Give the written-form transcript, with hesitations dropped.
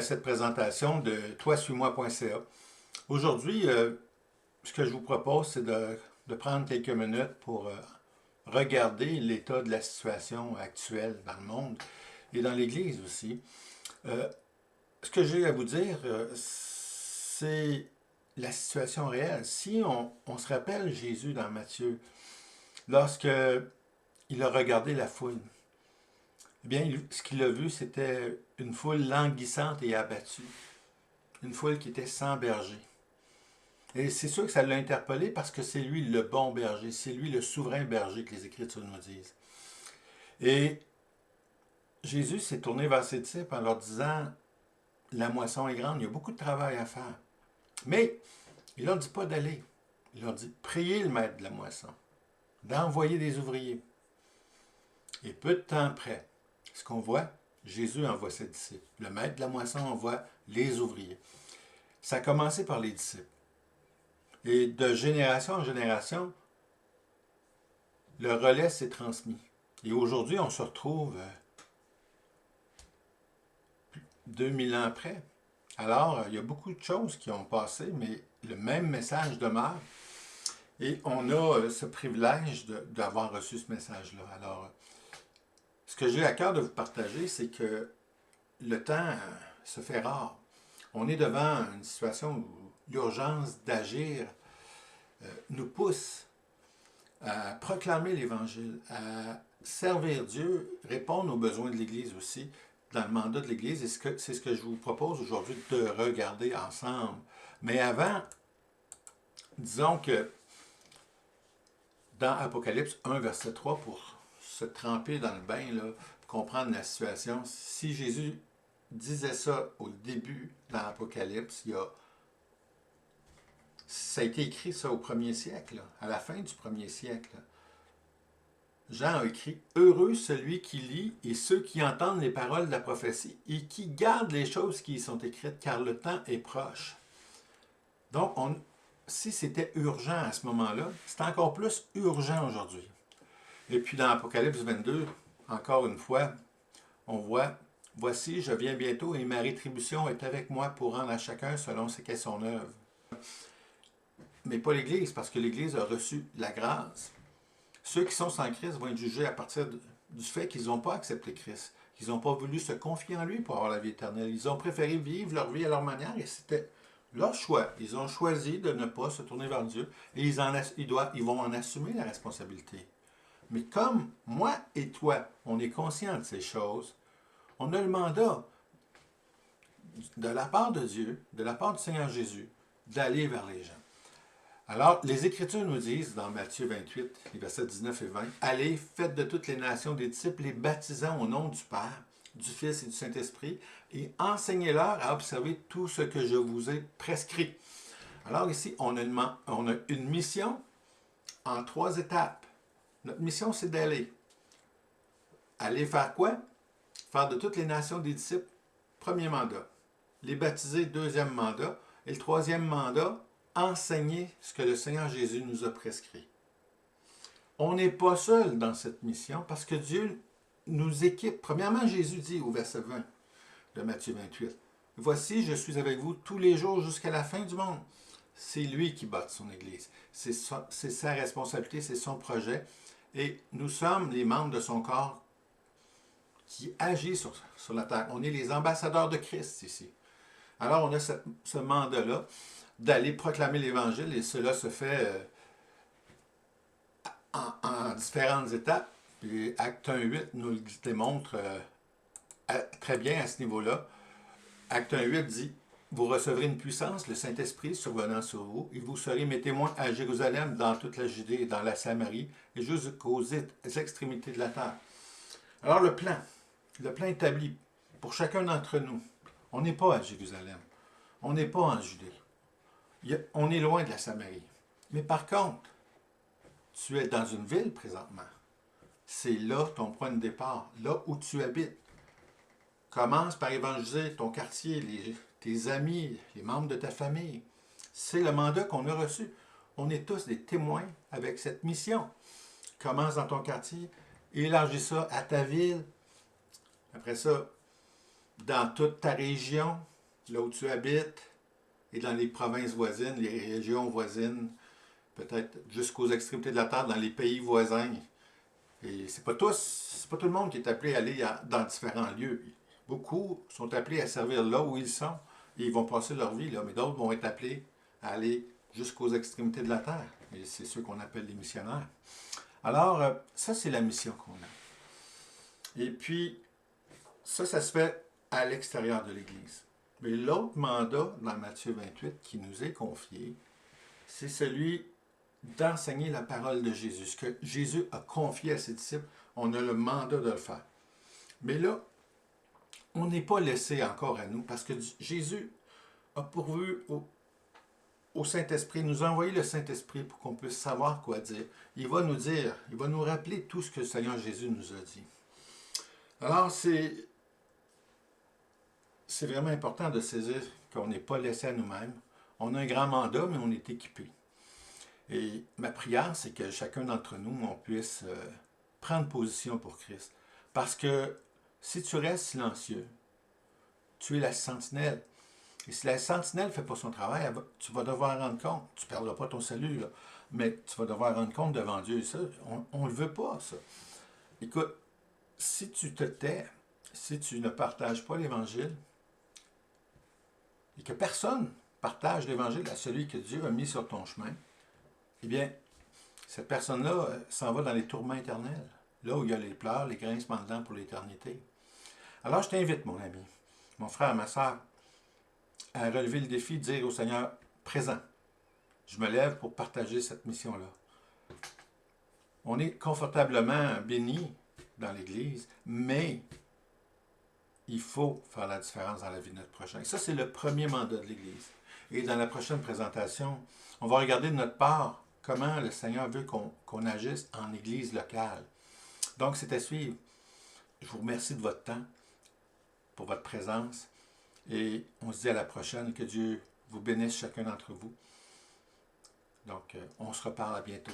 cette présentation de toisuis-moi.ca. Aujourd'hui, ce que je vous propose, c'est de prendre quelques minutes pour regarder l'état de la situation actuelle dans le monde et dans l'Église aussi. Ce que j'ai à vous dire, c'est la situation réelle. Si on se rappelle Jésus dans Matthieu, lorsque il a regardé la foule, eh bien, ce qu'il a vu, c'était une foule languissante et abattue. Une foule qui était sans berger. Et c'est sûr que ça l'a interpellé parce que c'est lui le bon berger, c'est lui le souverain berger que les Écritures nous disent. Et Jésus s'est tourné vers ses disciples en leur disant, la moisson est grande, il y a beaucoup de travail à faire. Mais il leur dit pas d'aller. Il leur dit, priez le maître de la moisson, d'envoyer des ouvriers. Et peu de temps après, ce qu'on voit, Jésus envoie ses disciples. Le maître de la moisson envoie les ouvriers. Ça a commencé par les disciples. Et de génération en génération, le relais s'est transmis. Et aujourd'hui, on se retrouve 2000 ans après. Alors, il y a beaucoup de choses qui ont passé, mais le même message demeure. Et on a ce privilège d'avoir reçu ce message-là. Alors, ce que j'ai à cœur de vous partager, c'est que le temps se fait rare. On est devant une situation où l'urgence d'agir nous pousse à proclamer l'Évangile, à servir Dieu, répondre aux besoins de l'Église aussi, dans le mandat de l'Église. Et c'est ce que je vous propose aujourd'hui de regarder ensemble. Mais avant, disons que dans Apocalypse 1, verset 3, pour se tremper dans le bain, là, pour comprendre la situation, si Jésus disait ça au début dans l'Apocalypse, ça a été écrit ça au 1er siècle, là, à la fin du 1er siècle. Jean a écrit « Heureux celui qui lit et ceux qui entendent les paroles de la prophétie et qui gardent les choses qui y sont écrites, car le temps est proche. » Donc, si c'était urgent à ce moment-là, c'est encore plus urgent aujourd'hui. Et puis dans Apocalypse 22, encore une fois, on voit « Voici, je viens bientôt et ma rétribution est avec moi pour rendre à chacun selon ce qu'est son œuvre. » Mais pas l'Église, parce que l'Église a reçu la grâce. Ceux qui sont sans Christ vont être jugés à partir du fait qu'ils n'ont pas accepté Christ, qu'ils n'ont pas voulu se confier en lui pour avoir la vie éternelle. Ils ont préféré vivre leur vie à leur manière et c'était leur choix. Ils ont choisi de ne pas se tourner vers Dieu et ils vont en assumer la responsabilité. Mais comme moi et toi, on est conscient de ces choses, on a le mandat de la part de Dieu, de la part du Seigneur Jésus, d'aller vers les gens. Alors, les Écritures nous disent dans Matthieu 28, les versets 19 et 20, « Allez, faites de toutes les nations des disciples, les baptisant au nom du Père, du Fils et du Saint-Esprit, et enseignez-leur à observer tout ce que je vous ai prescrit. » Alors ici, on a une mission en 3 étapes. Notre mission, c'est d'aller. Aller faire quoi? Faire de toutes les nations des disciples, premier mandat. Les baptiser, deuxième mandat. Et le troisième mandat, enseigner ce que le Seigneur Jésus nous a prescrit. On n'est pas seul dans cette mission parce que Dieu nous équipe. Premièrement, Jésus dit au verset 20 de Matthieu 28, « Voici, je suis avec vous tous les jours jusqu'à la fin du monde. » C'est lui qui bâtit son Église. C'est sa responsabilité, c'est son projet. Et nous sommes les membres de son corps qui agit sur la terre. On est les ambassadeurs de Christ ici. Alors, on a ce mandat-là d'aller proclamer l'Évangile et cela se fait en différentes étapes. Puis Acte 1.8 nous le démontre très bien à ce niveau-là. Acte 1.8 dit « Vous recevrez une puissance, le Saint-Esprit survenant sur vous, et vous serez mes témoins à Jérusalem, dans toute la Judée et dans la Samarie, et jusqu'aux extrémités de la terre. » Alors le plan établi pour chacun d'entre nous, on n'est pas à Jérusalem, on n'est pas en Judée. On est loin de la Samarie. Mais par contre, tu es dans une ville présentement. C'est là ton point de départ, là où tu habites. Commence par évangéliser ton quartier, tes amis, les membres de ta famille. C'est le mandat qu'on a reçu. On est tous des témoins avec cette mission. Commence dans ton quartier, élargis ça à ta ville. Après ça, dans toute ta région, là où tu habites et dans les provinces voisines, les régions voisines, peut-être jusqu'aux extrémités de la terre, dans les pays voisins. Et c'est pas tout le monde qui est appelé à aller dans différents lieux. Beaucoup sont appelés à servir là où ils sont et ils vont passer leur vie là, mais d'autres vont être appelés à aller jusqu'aux extrémités de la terre. Et c'est ceux qu'on appelle les missionnaires. Alors, ça, c'est la mission qu'on a. Et puis, ça se fait à l'extérieur de l'Église. Mais l'autre mandat dans Matthieu 28 qui nous est confié, c'est celui d'enseigner la parole de Jésus. Ce que Jésus a confié à ses disciples, on a le mandat de le faire. Mais là, on n'est pas laissé encore à nous parce que Jésus a pourvu au Saint-Esprit, nous a envoyé le Saint-Esprit pour qu'on puisse savoir quoi dire. Il va nous dire, il va nous rappeler tout ce que le Seigneur Jésus nous a dit. Alors, c'est vraiment important de saisir qu'on n'est pas laissé à nous-mêmes. On a un grand mandat, mais on est équipé. Et ma prière, c'est que chacun d'entre nous, on puisse prendre position pour Christ. Parce que si tu restes silencieux, tu es la sentinelle. Et si la sentinelle ne fait pas son travail, tu vas devoir rendre compte. Tu ne perdras pas ton salut, là, mais tu vas devoir rendre compte devant Dieu. Et ça, on ne le veut pas, ça. Écoute, si tu te tais, si tu ne partages pas l'Évangile, et que personne partage l'Évangile à celui que Dieu a mis sur ton chemin, eh bien, cette personne-là s'en va dans les tourments éternels, là où il y a les pleurs, les grincements de dents pour l'éternité. Alors, je t'invite, mon ami, mon frère, ma soeur, à relever le défi de dire au Seigneur présent, je me lève pour partager cette mission-là. On est confortablement béni dans l'Église, mais il faut faire la différence dans la vie de notre prochain. Et ça, c'est le premier mandat de l'Église. Et dans la prochaine présentation, on va regarder de notre part comment le Seigneur veut qu'on agisse en Église locale. Donc, c'est à suivre. Je vous remercie de votre temps, pour votre présence, et on se dit à la prochaine. Que Dieu vous bénisse chacun d'entre vous. Donc, on se reparle à bientôt.